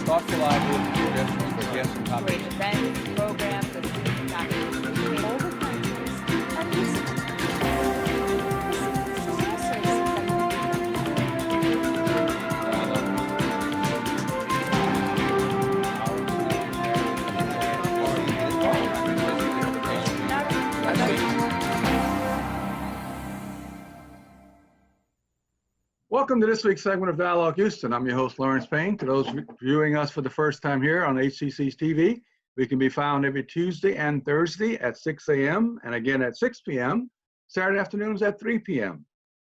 thoughtful ideas and suggestions for guests and topics. Great events, programs, and Welcome to this week's segment of Dialogue Houston. I'm your host, Lawrence Payne. To those viewing us for the first time here on HCC's TV, we can be found every Tuesday and Thursday at 6 a.m. and again at 6 p.m., Saturday afternoons at 3 p.m.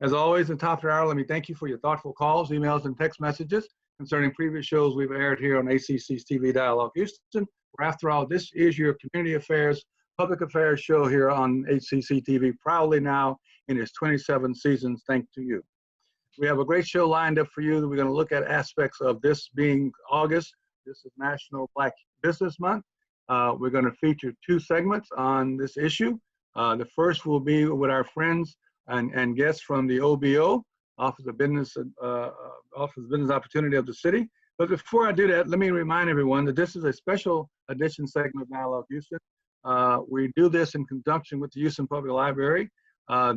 As always, at the top of the hour, let me thank you for your thoughtful calls, emails, and text messages concerning previous shows we've aired here on HCC's TV Dialogue Houston, where after all, this is your community affairs, public affairs show here on HCC TV, proudly now in its 27 seasons, thanks to you. We have a great show lined up for you. We're going to look at aspects of this being August. This is National Black Business Month. We're going to feature two segments on this issue. The first will be with our friends and guests from the Oboe, Office of Business Opportunity of the City. But before I do that, let me remind everyone that this is a special edition segment of Dialogue Houston. We do this in conjunction with the Houston Public Library.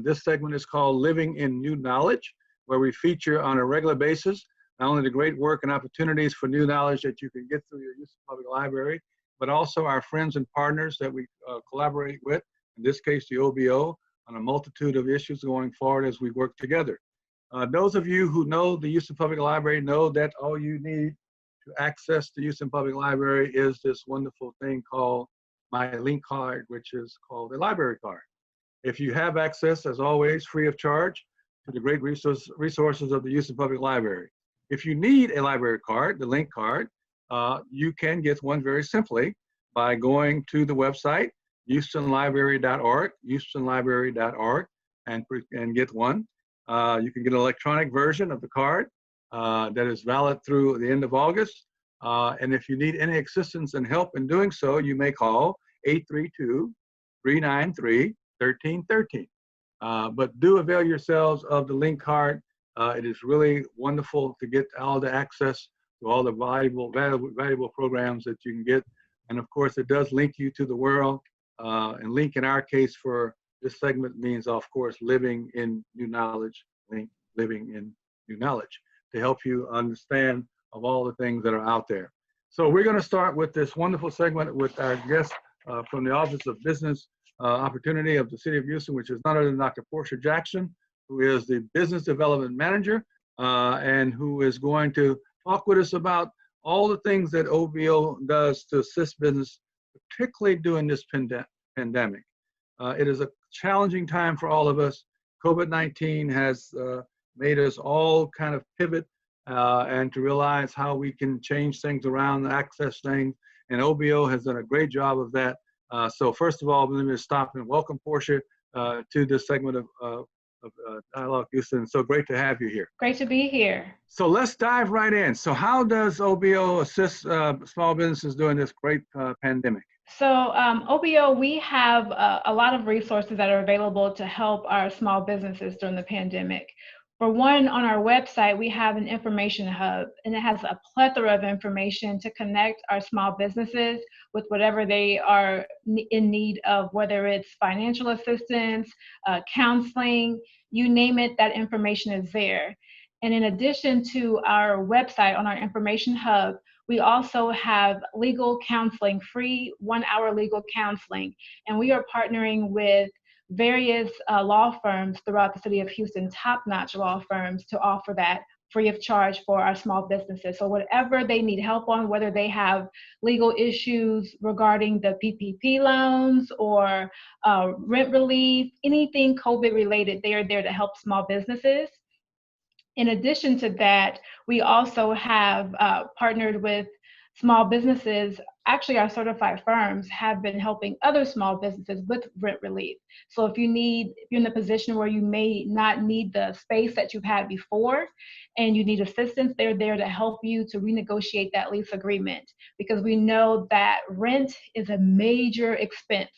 This segment is called Living in New Knowledge, where we feature on a regular basis not only the great work and opportunities for new knowledge that you can get through your Houston Public Library, but also our friends and partners that we collaborate with, in this case the Oboe, on a multitude of issues going forward as we work together. Those of you who know the Houston Public Library know that all you need to access the Houston Public Library is this wonderful thing called My Link Card, which is called a library card. If you have access, as always, free of charge, to the great resources of the Houston Public Library. If you need a library card, the link card, you can get one very simply by going to the website, houstonlibrary.org, and get one. You can get an electronic version of the card that is valid through the end of August. And if you need any assistance and help in doing so, you may call 832-393-1313. But do avail yourselves of the link card. It is really wonderful to get all the access to all the valuable programs that you can get. And of course, it does link you to the world. And link in our case for this segment means, of course, living in new knowledge, living in new knowledge, to help you understand of all the things that are out there. So we're going to start with this wonderful segment with our guest from the Office of Business Opportunity of the City of Houston, which is none other than Dr. Porscha Jackson, who is the Business Development Manager and who is going to talk with us about all the things that Oboe does to assist business, particularly during this pandemic. It is a challenging time for all of us. COVID-19 has made us all kind of pivot and to realize how we can change things around, access things, and Oboe has done a great job of that. So first of all, let me stop and welcome Porscha to this segment of Dialogue Houston. So great to have you here. Great to be here. So let's dive right in. So how does Oboe assist small businesses during this great pandemic? So Oboe, we have a lot of resources that are available to help our small businesses during the pandemic. For one, on our website, we have an information hub, and it has a plethora of information to connect our small businesses with whatever they are in need of, whether it's financial assistance, counseling, you name it, that information is there. And in addition to our website on our information hub, we also have legal counseling, free 1-hour legal counseling, and we are partnering with various law firms throughout the city of Houston, top-notch law firms, to offer that free of charge for our small businesses. So whatever they need help on, whether they have legal issues regarding the PPP loans or rent relief, anything COVID related, they are there to help small businesses. In addition to that, we also have partnered with small businesses. Actually, our certified firms have been helping other small businesses with rent relief. So if you're in a position where you may not need the space that you've had before and you need assistance, they're there to help you to renegotiate that lease agreement, because we know that rent is a major expense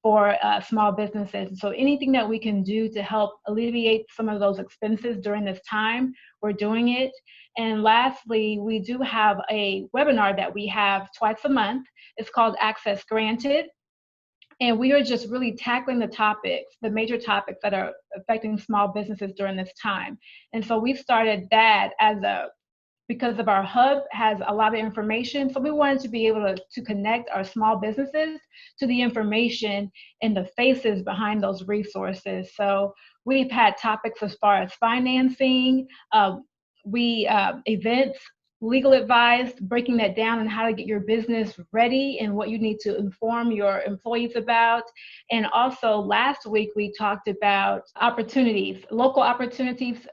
for small businesses. And so anything that we can do to help alleviate some of those expenses during this time, we're doing it. And lastly, we do have a webinar that we have twice a month. It's called Access Granted. And we are just really tackling the topics, the major topics that are affecting small businesses during this time. And so we started that because of our hub has a lot of information. So we wanted to be able to connect our small businesses to the information and the faces behind those resources. So we've had topics as far as financing, events, legal advice, breaking that down and how to get your business ready and what you need to inform your employees about. And also last week, we talked about opportunities, local opportunities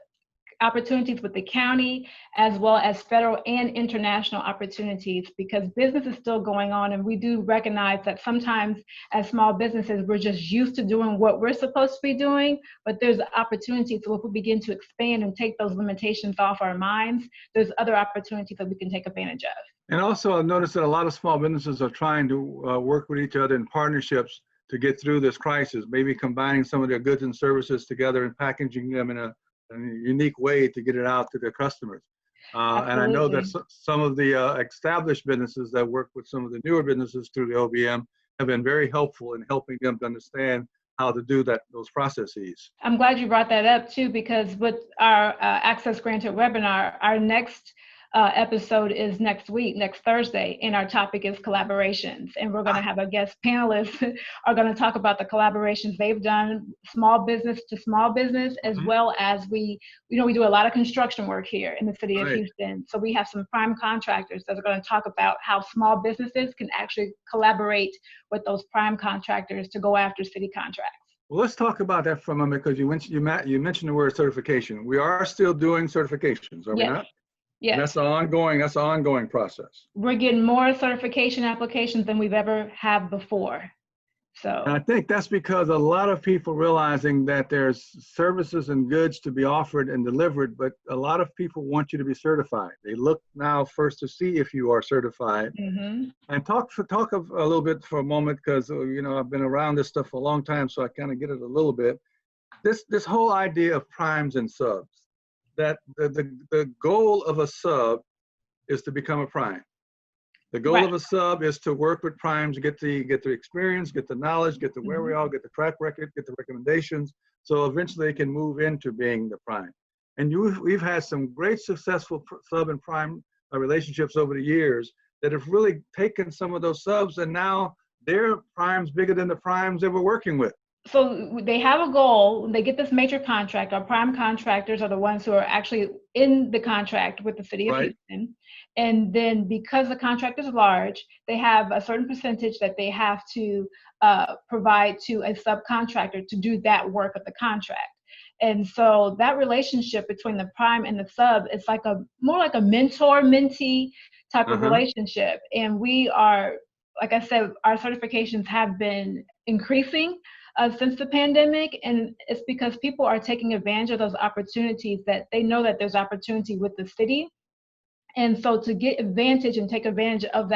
with the county, as well as federal and international opportunities, because business is still going on. And we do recognize that sometimes as small businesses, we're just used to doing what we're supposed to be doing, but there's opportunities. So if we begin to expand and take those limitations off our minds, there's other opportunities that we can take advantage of. And also I've noticed that a lot of small businesses are trying to work with each other in partnerships to get through this crisis, maybe combining some of their goods and services together and packaging them in a unique way to get it out to their customers. And I know that some of the established businesses that work with some of the newer businesses through the OBM have been very helpful in helping them to understand how to do those processes. I'm glad you brought that up too, because with our Access Granted webinar, our next episode is next week, next Thursday, and our topic is collaborations. And we're going to have a guest panelists are going to talk about the collaborations they've done, small business to small business, as well as we do a lot of construction work here in the city of Houston. So we have some prime contractors that are going to talk about how small businesses can actually collaborate with those prime contractors to go after city contracts. Well, let's talk about that for a moment, because you mentioned the word certification. We are still doing certifications, are we not? Yes. That's an ongoing process. We're getting more certification applications than we've ever had before. So And I think that's because a lot of people realizing that there's services and goods to be offered and delivered, but a lot of people want you to be certified. They look now first to see if you are certified. And talk a little bit for a moment, because I've been around this stuff for a long time, so I kind of get it a little bit. This whole idea of primes and subs, that the goal of a sub is to become a prime. The goal of a sub is to work with primes, get the experience, get the knowledge, get the wherewithal, get the track record, get the recommendations, so eventually they can move into being the prime. And we've had some great successful sub and prime relationships over the years that have really taken some of those subs, and now they're primes bigger than the primes they were working with. So they have a goal, they get this major contract. Our prime contractors are the ones who are actually in the contract with the city of Houston. And then because the contract is large, they have a certain percentage that they have to provide to a subcontractor to do that work of the contract. And so that relationship between the prime and the sub is like more like a mentor-mentee type of relationship. And we are, like I said, our certifications have been increasing since the pandemic, and it's because people are taking advantage of those opportunities, that they know that there's opportunity with the city. And so to get advantage and take advantage of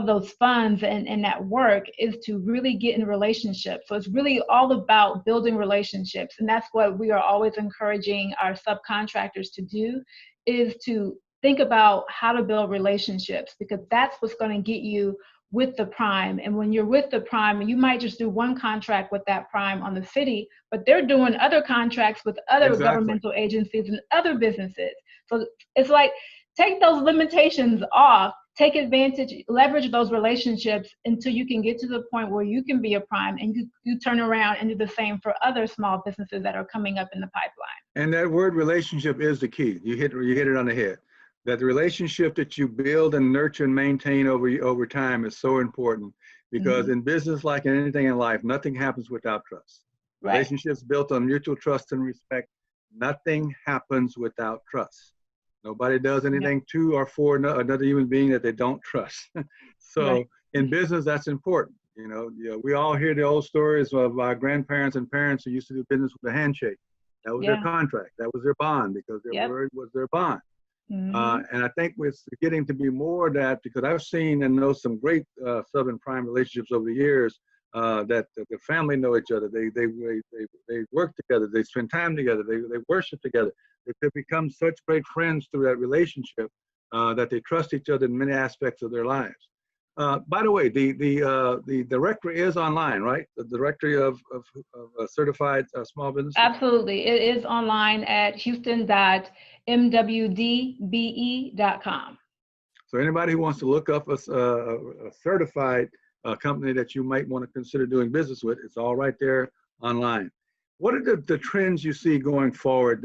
those funds and that work is to really get in relationships. So it's really all about building relationships. And that's what we are always encouraging our subcontractors to do, is to think about how to build relationships, because that's what's going to get you with the prime. And when you're with the prime, you might just do one contract with that prime on the city, but they're doing other contracts with other governmental agencies and other businesses. So it's like, take those limitations off, take advantage, leverage those relationships until you can get to the point where you can be a prime, and you turn around and do the same for other small businesses that are coming up in the pipeline. And that word relationship is the key. You hit it on the head. That the relationship that you build and nurture and maintain over time is so important, because in business, like in anything in life, nothing happens without trust. Relationships built on mutual trust and respect. Nothing happens without trust. Nobody does anything to or for another human being that they don't trust. So in business, that's important. We all hear the old stories of our grandparents and parents who used to do business with a handshake. That was their contract. That was their bond, because their word was their bond. And I think we're getting to be more of that, because I've seen and know some great sub and prime relationships over the years that the family know each other. They work together. They spend time together. They worship together. They become such great friends through that relationship that they trust each other in many aspects of their lives. By the way, the directory is online, right? The directory of certified small businesses? Absolutely. It is online at houston.mwdbe.com. So anybody who wants to look up a certified company that you might want to consider doing business with, it's all right there online. What are the trends you see going forward?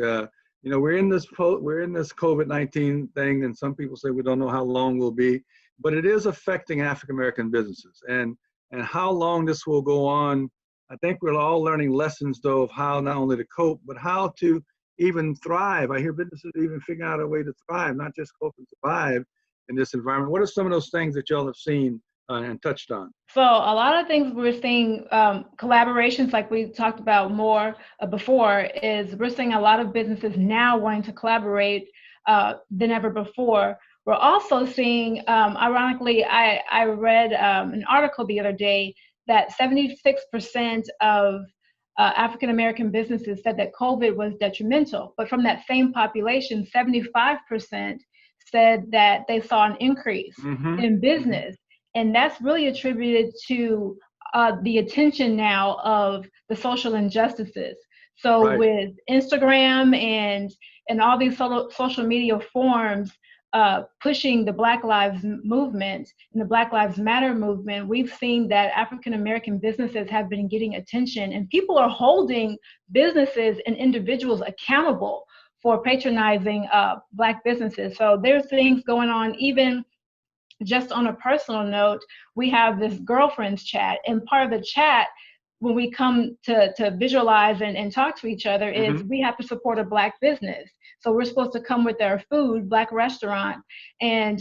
You know, we're in this COVID-19 thing, and some people say we don't know how long we'll be, but it is affecting African-American businesses. And how long this will go on, I think we're all learning lessons, though, of how not only to cope, but how to even thrive. I hear businesses even figuring out a way to thrive, not just cope and survive in this environment. What are some of those things that y'all have seen and touched on? So a lot of things we're seeing, collaborations like we talked about more before, is we're seeing a lot of businesses now wanting to collaborate than ever before. We're also seeing, ironically, I read an article the other day that 76% of African-American businesses said that COVID was detrimental, but from that same population, 75% said that they saw an increase in business. And that's really attributed to the attention now of the social injustices. So with Instagram and all these social media forums pushing the Black Lives Movement and the Black Lives Matter movement, we've seen that African-American businesses have been getting attention, and people are holding businesses and individuals accountable for patronizing Black businesses. So there's things going on. Even just on a personal note, we have this girlfriends chat, and part of the chat, when we come to visualize and talk to each other, is we have to support a Black business. So we're supposed to come with our food, Black restaurant, and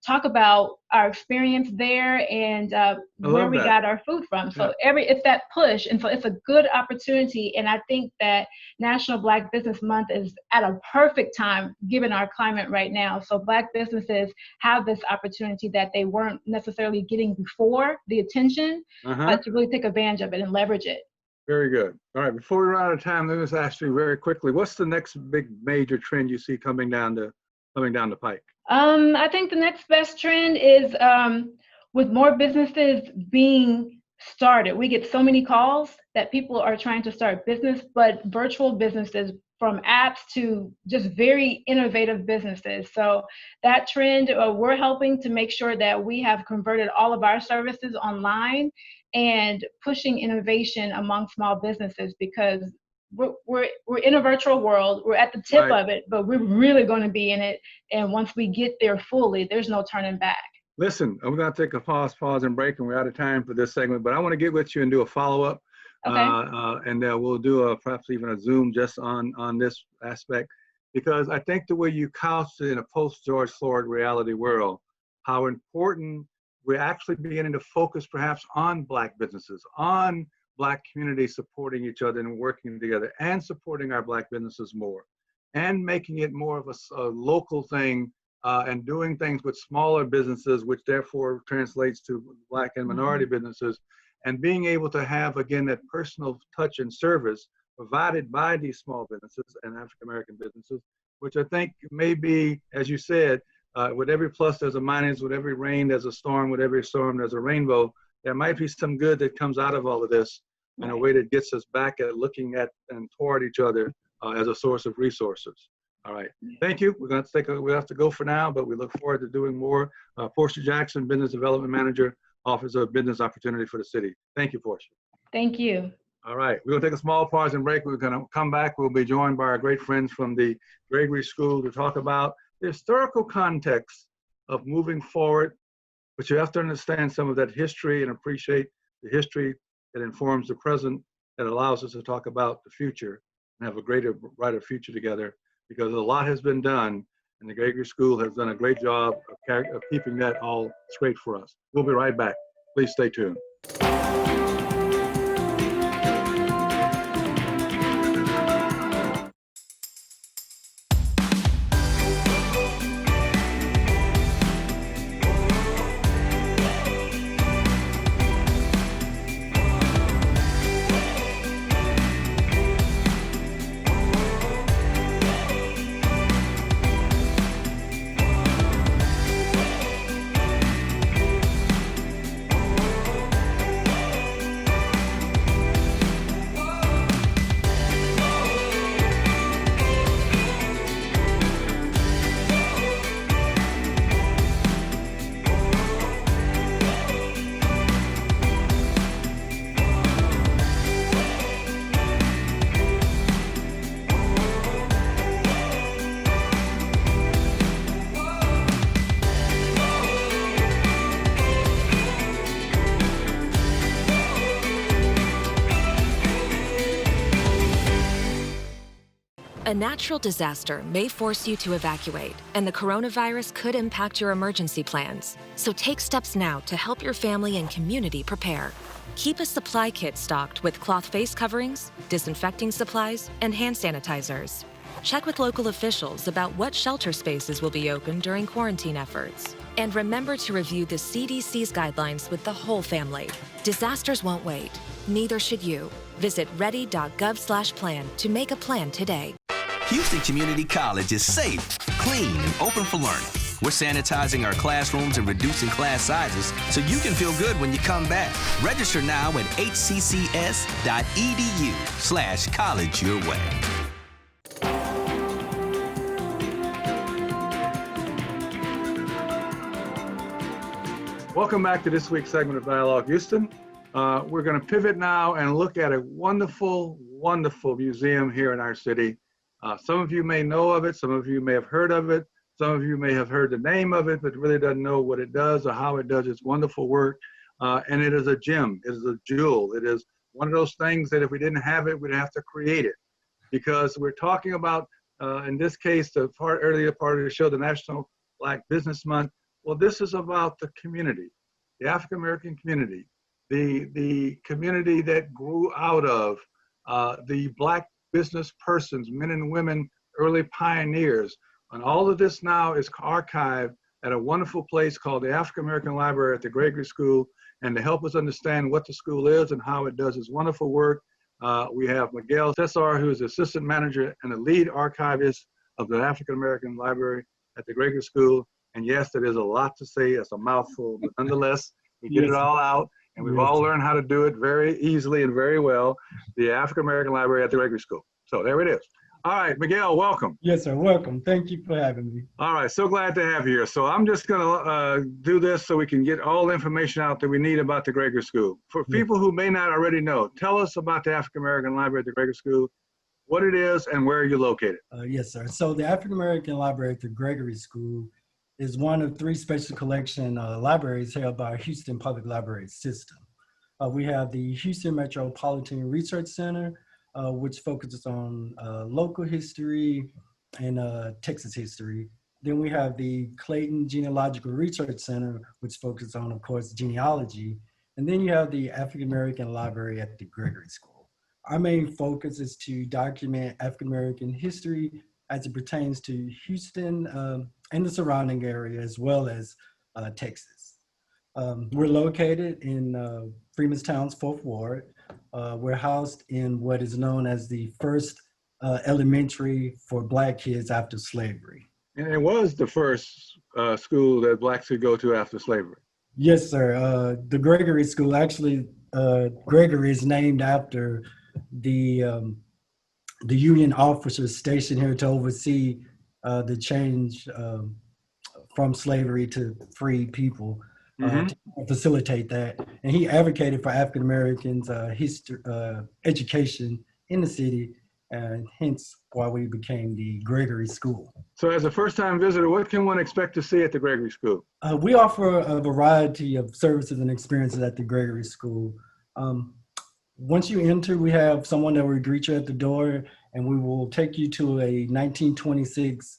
talk about our experience there and where we got our food from. So it's that push, and so it's a good opportunity. And I think that National Black Business Month is at a perfect time given our climate right now. So Black businesses have this opportunity that they weren't necessarily getting before, the attention, but to really take advantage of it and leverage it. Very good. All right, before we run out of time, let me just ask you very quickly, what's the next big major trend you see coming down the pike? I think the next best trend is with more businesses being started. We get so many calls that people are trying to start business, but virtual businesses, from apps to just very innovative businesses. So that trend, we're helping to make sure that we have converted all of our services online and pushing innovation among small businesses, because we're in a virtual world. We're at the tip of it, but we're really going to be in it. And once we get there fully, there's no turning back. Listen, I'm going to take a pause and break, and we're out of time for this segment, but I want to get with you and do a follow-up. And we'll do perhaps even a Zoom just on this aspect, because I think the way you couched it in a post-George Floyd reality world, how important we're actually beginning to focus perhaps on Black businesses, on Black communities supporting each other and working together, and supporting our Black businesses more, and making it more of a local thing, and doing things with smaller businesses, which therefore translates to Black and minority businesses, and being able to have, again, that personal touch and service provided by these small businesses and African-American businesses, which I think may be, as you said, with every plus there's a minus, with every rain there's a storm, with every storm there's a rainbow. There might be some good that comes out of all of this in a way that gets us back at looking at and toward each other as a source of resources. All right, thank you. We're going to we have to go for now, but we look forward to doing more. Porscha Jackson, Business Development Manager, Office of Business Opportunity for the City. Thank you, Porscha. Thank you. All right, we're going to take a small pause and break. We're going to come back. We'll be joined by our great friends from the Gregory School to talk about the historical context of moving forward, but you have to understand some of that history and appreciate the history that informs the present, that allows us to talk about the future and have a greater, brighter future together, because a lot has been done, and the Gregory School has done a great job of keeping that all straight for us. We'll be right back. Please stay tuned. A natural disaster may force you to evacuate, and the coronavirus could impact your emergency plans. So take steps now to help your family and community prepare. Keep a supply kit stocked with cloth face coverings, disinfecting supplies, and hand sanitizers. Check with local officials about what shelter spaces will be open during quarantine efforts. And remember to review the CDC's guidelines with the whole family. Disasters won't wait. Neither should you. Visit ready.gov/plan to make a plan today. Houston Community College is safe, clean, and open for learning. We're sanitizing our classrooms and reducing class sizes so you can feel good when you come back. Register now at hccs.edu/college your way. Welcome back to this week's segment of Dialogue Houston. We're going to pivot now and look at a wonderful, wonderful museum here in our city. Some of you may know of it, some of you may have heard of it, some of you may have heard the name of it, but really doesn't know what it does or how it does its wonderful work. And it is a gem, it is a jewel. It is one of those things that if we didn't have it, we'd have to create it. Because we're talking about, in this case, the earlier part of the show, the National Black Business Month. Well, this is about the community, the African American community, the community that grew out of the Black business persons, men and women, early pioneers. And all of this now is archived at a wonderful place called the African American Library at the Gregory School. And to help us understand what the school is and how it does its wonderful work, we have Miguell, Ceasar, who is the assistant manager and the lead archivist of the African American Library at the Gregory School. And yes, there is a lot to say, it's a mouthful, but nonetheless, we get it all out. And we've all learned how to do it very easily and very well. The African American Library at the Gregory School. So there it is. All right, Miguell, welcome. Yes, sir. Welcome. Thank you for having me. All right, so glad to have you here. So I'm just going to do this so we can get all the information out that we need about the Gregory School. For people who may not already know, tell us about the African American Library at the Gregory School, what it is, and where you're located. Yes, sir. So the African American Library at the Gregory School is one of 3 special collection libraries held by Houston Public Library System. We have the Houston Metropolitan Research Center, which focuses on local history and Texas history. Then we have the Clayton Genealogical Research Center, which focuses on, of course, genealogy. And then you have the African American Library at the Gregory School. Our main focus is to document African American history as it pertains to Houston and the surrounding area, as well as Texas. We're located in Freemanstown's 4th Ward. We're housed in what is known as the first elementary for Black kids after slavery. And it was the first school that Blacks could go to after slavery. Yes, sir. The Gregory School, actually, Gregory is named after the Union officers stationed here to oversee the change from slavery to free people, to facilitate that. And he advocated for African Americans' education in the city, and hence why we became the Gregory School. So as a first-time visitor, what can one expect to see at the Gregory School? We offer a variety of services and experiences at the Gregory School. Once you enter, we have someone that will greet you at the door, and we will take you to a 1926,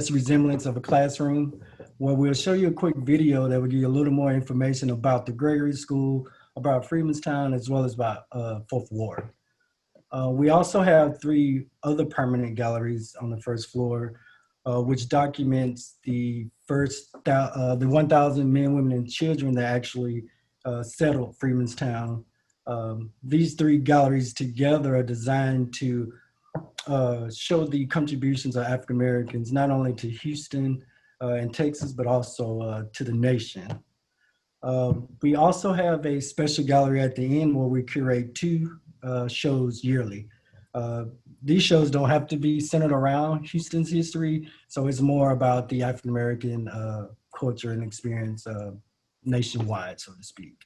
resemblance of a classroom, where we'll show you a quick video that will give you a little more information about the Gregory School, about Freemanstown, as well as about 4th Ward. We also have 3 other permanent galleries on the 1st floor, which documents the 1,000 men, women, and children that actually settled Freemanstown. These 3 galleries together are designed to show the contributions of African Americans, not only to Houston and Texas, but also to the nation. We also have a special gallery at the end where we curate 2 shows yearly. These shows don't have to be centered around Houston's history, so it's more about the African American culture and experience nationwide, so to speak.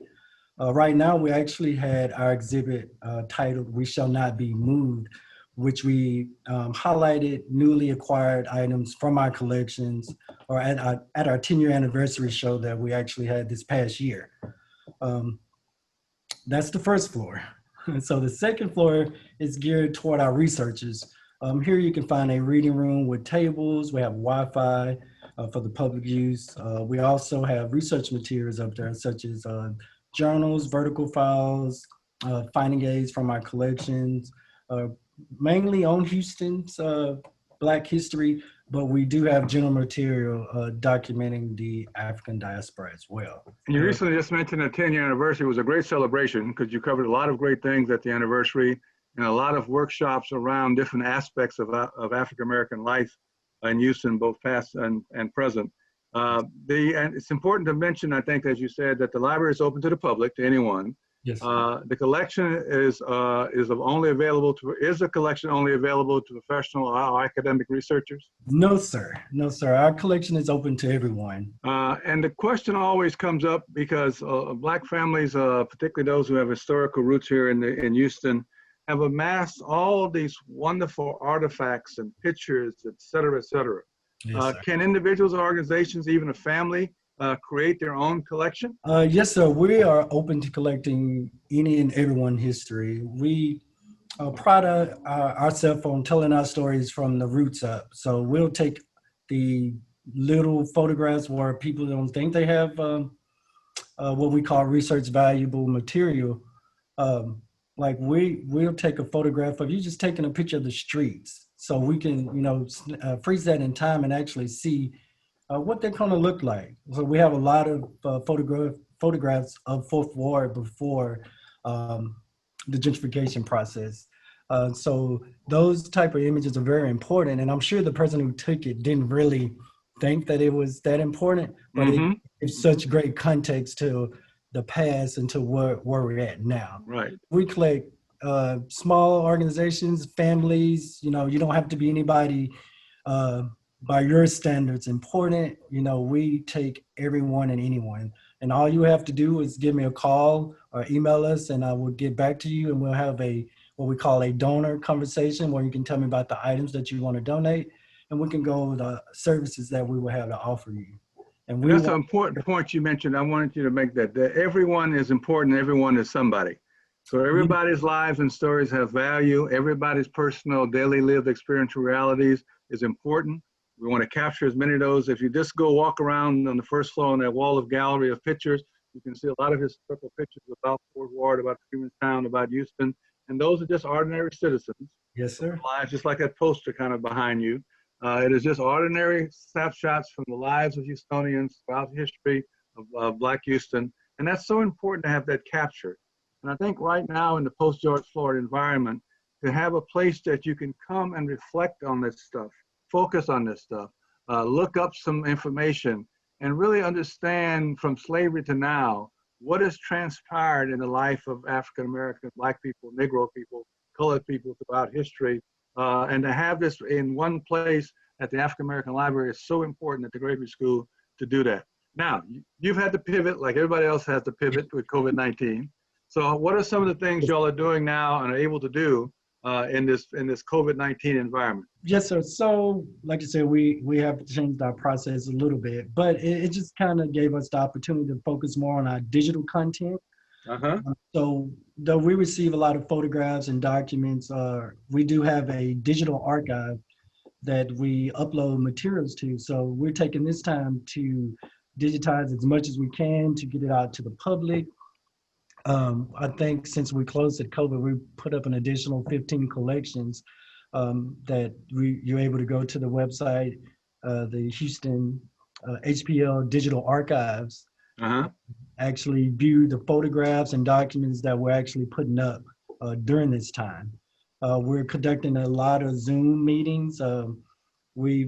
Right now, we actually had our exhibit titled "We Shall Not Be Moved," which we highlighted newly acquired items from our collections, or at our 10-year anniversary show that we actually had this past year. That's the 1st floor. So the second floor is geared toward our researchers. Here you can find a reading room with tables. We have Wi-Fi for the public use. We also have research materials up there, such as journals, vertical files, finding aids from our collections, mainly on Houston's Black history, but we do have general material documenting the African diaspora as well. And you recently just mentioned the 10-year anniversary. It was a great celebration because you covered a lot of great things at the anniversary and a lot of workshops around different aspects of African-American life in Houston, both past and present. And it's important to mention, I think, as you said, that the library is open to the public, to anyone. Yes. The collection is only available to, is the collection only available to professional or academic researchers? No, sir. No, sir. Our collection is open to everyone. And the question always comes up because Black families, particularly those who have historical roots here in Houston, have amassed all these wonderful artifacts and pictures, et cetera, et cetera. Yes, Can individuals, organizations, even a family, create their own collection? Yes, sir. We are open to collecting any and everyone history. We pride ourselves on telling our stories from the roots up. So we'll take the little photographs where people don't think they have what we call research valuable material. Like we'll take a photograph of you just taking a picture of the streets, so we can freeze that in time and actually see what they're going to look like. So we have a lot of photographs of Fourth Ward before the gentrification process. So those type of images are very important, and I'm sure the person who took it didn't really think that it was that important, but it's such great context to the past and to where we're at now. Right. We collect small organizations, families. You don't have to be anybody by your standards important. We take everyone and anyone, and all you have to do is give me a call or email us, and I will get back to you, and we'll have what we call a donor conversation, where you can tell me about the items that you want to donate, and we can go over the services that we will have to offer you. And that's an important point you mentioned. I wanted you to make that everyone is important. Everyone is somebody. So everybody's lives and stories have value. Everybody's personal, daily lived experiential realities is important. We want to capture as many of those. If you just go walk around on the first floor on that wall of gallery of pictures, you can see a lot of historical pictures about Fourth Ward, about Freemanstown, about Houston. And those are just ordinary citizens. Yes, sir. Lives, just like that poster kind of behind you. It is just ordinary snapshots from the lives of Houstonians throughout the history of Black Houston. And that's so important to have that captured. And I think right now in the post-George Floyd environment, to have a place that you can come and reflect on this stuff, focus on this stuff, look up some information, and really understand from slavery to now, what has transpired in the life of African-American, Black people, Negro people, colored people throughout history. And to have this in one place at the African American Library is so important at the Gregory School to do that. Now, you've had to pivot like everybody else has to pivot with COVID-19. So what are some of the things y'all are doing now and are able to do in this COVID-19 environment? Yes, sir. So like I said, we have changed our process a little bit, but it just kind of gave us the opportunity to focus more on our digital content. So though we receive a lot of photographs and documents, we do have a digital archive that we upload materials to. So we're taking this time to digitize as much as we can to get it out to the public. I think since we closed at COVID, we put up an additional 15 collections that you're able to go to the website, the Houston HPL Digital Archives, actually view the photographs and documents that we're actually putting up during this time. We're conducting a lot of Zoom meetings. We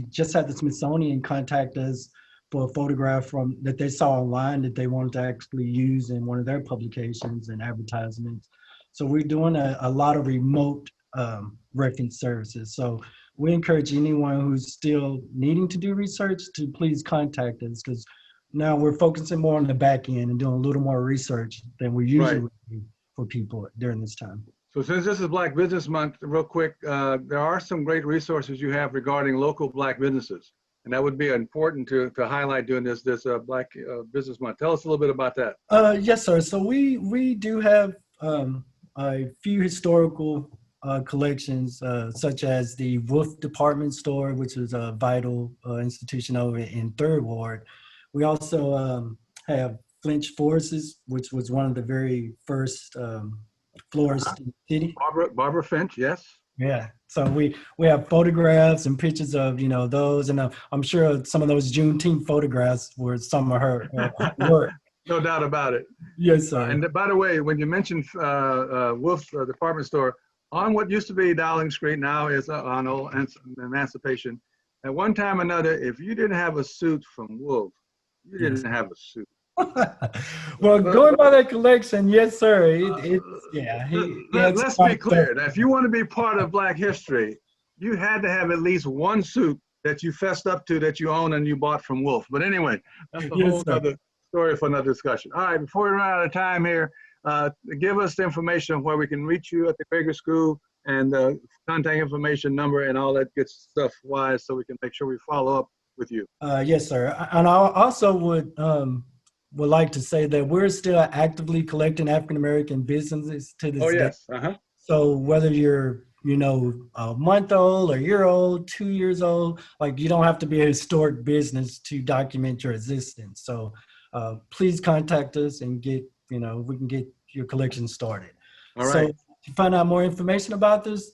just had the Smithsonian contact us for a photograph that they saw online that they wanted to actually use in one of their publications and advertisements. So we're doing a lot of remote reference services. So we encourage anyone who's still needing to do research to please contact us, because now we're focusing more on the back end and doing a little more research than we usually do for people during this time. So since this is Black Business Month, real quick, there are some great resources you have regarding local Black businesses. And that would be important to highlight during this Black Business Month. Tell us a little bit about that. Yes, sir. So we do have a few historical collections, such as the Wolf Department Store, which is a vital institution over in Third Ward. We also have Flinch Forests, which was one of the very first florists in the city. Barbara Finch, yes. Yeah. So we have photographs and pictures of, you know, those, and I'm sure some of those Juneteenth photographs were some of her work. No doubt about it. Yes, sir. And by the way, when you mentioned Wolf's department store, on what used to be Dowling Street now is on Old Emancipation. At one time or another, if you didn't have a suit from Wolf, you didn't have a suit. Well, going by that collection, yes, sir. Let's be clear. Now, if you want to be part of Black history, you had to have at least one suit that you fessed up to that you own and you bought from Wolf. But anyway, that's a whole other story for another discussion. All right, before we run out of time here, give us the information on where we can reach you at the Gregory School and contact information number and all that good stuff wise, so we can make sure we follow up with you. Yes, sir. And I also would like to say that we're still actively collecting African-American businesses to this day. Oh, yes. Uh-huh. So whether you're, you know, a month old, a year old, 2 years old, like you don't have to be a historic business to document your existence. So please contact us and get, you know, we can get your collection started. All right. So to find out more information about us,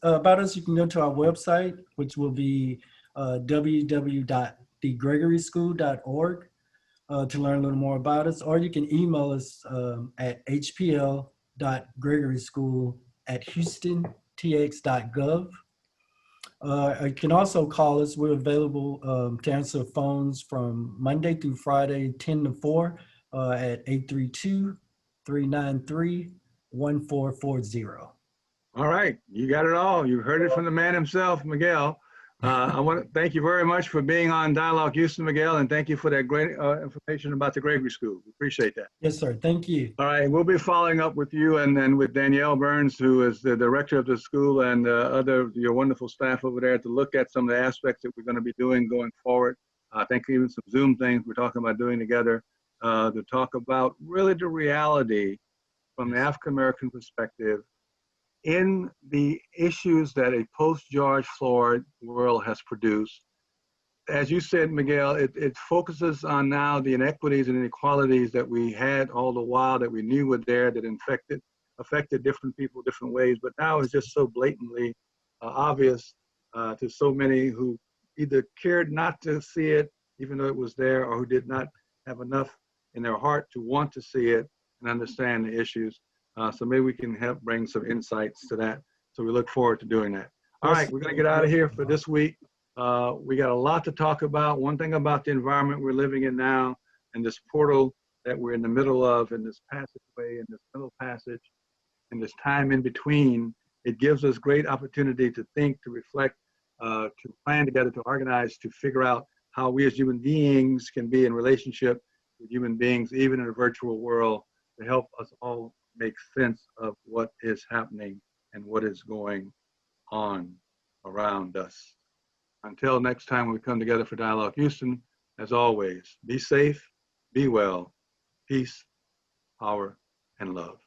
you can go to our website, which will be www.thegregoryschool.org. To learn a little more about us, or you can email us at hpl.gregoryschool@houstontx.gov. You can also call us. We're available to answer phones from Monday through Friday, 10 to 4 at 832-393-1440. All right, you got it all. You heard it from the man himself, Miguel. I want to thank you very much for being on Dialogue Houston, Miguel, and thank you for that great information about the Gregory School. We appreciate that. Yes, sir. Thank you. All right, we'll be following up with you and then with Danielle Burns, who is the director of the school, and your wonderful staff over there to look at some of the aspects that we're going to be doing going forward. I think even some Zoom things we're talking about doing together to talk about really the reality from the African-American perspective in the issues that a post-George Floyd world has produced. As you said, Miguel, it focuses on now the inequities and inequalities that we had all the while that we knew were there, that affected different people different ways, but now it's just so blatantly obvious to so many who either cared not to see it, even though it was there, or who did not have enough in their heart to want to see it and understand the issues. So maybe we can help bring some insights to that. So we look forward to doing that. All right, we're going to get out of here for this week. We got a lot to talk about. One thing about the environment we're living in now and this portal that we're in the middle of, in this passageway, in this middle passage, in this time in between, it gives us great opportunity to think, to reflect, to plan together, to organize, to figure out how we as human beings can be in relationship with human beings, even in a virtual world, to help us all make sense of what is happening and what is going on around us. Until next time we come together for Dialogue Houston, as always, be safe, be well, peace, power, and love.